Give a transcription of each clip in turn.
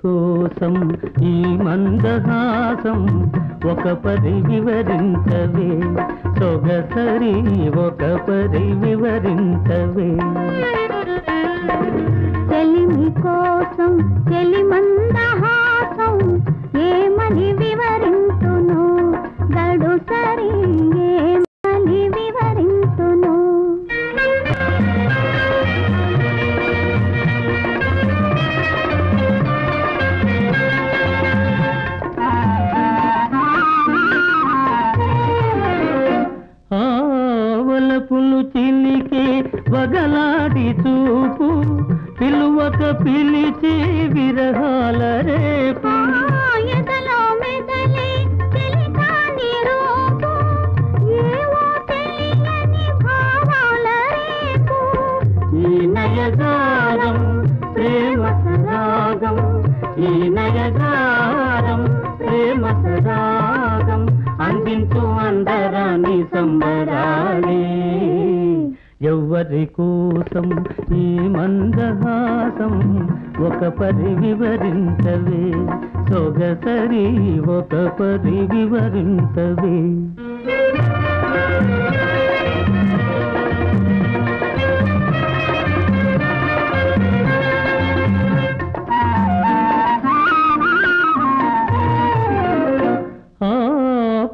కోసం ఈ మందహాసం ఒక పరి వివరించవే సొగసరి ఒక పరి వివరించవే చెలిమి కోసం చెలి మందహాసం ఏమని వివరింతును గడు సరి ఏమని వివరింతును ఆవలపులు చిలికే వగలాడి చూపు పిలువక పిలిచి విరహాల రేపు ఎదలో మెదలే తెలికాని రూపు ఏవో తెలియని భావాల రేపు ఈ నయగారం ప్రేమ సరాగం ఈ నయగారం ప్రేమ సరాగం అందించు అందరాని సంబరాలే ఎవ్వరి కోసం ఈ మందహాసం ఒక పరి వివరించవే సొగసరి ఒక పరి వివరించవే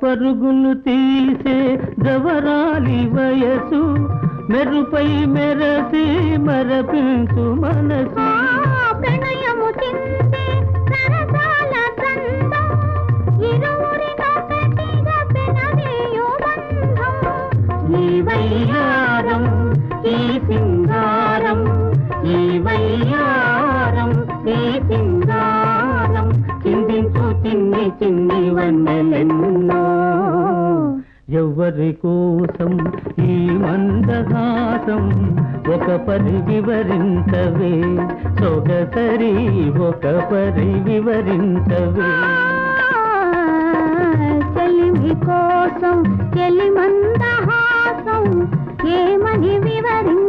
పరుగును తీసే జవరాలి వయసు మెరుపై మెరసి మరపించు మనసు ప్రణయము చిందే సరసాల దండం ఇరువురినొకటిగా పెనవేయు బంధం ఈ వయ్యారం ఈ సింగారం ఈ వయ్యారం ఈ సింగారం చిందించు చిన్ని చిన్ని వన్నెలెన్నో ఎవ్వరి కోసం ఈ మందహాసం ఒక పరి వివరించవే సొగసరి ఒక పరి వివరించవే చెలిమి కోసం చెలి మందహాసం ఏమని వివరించ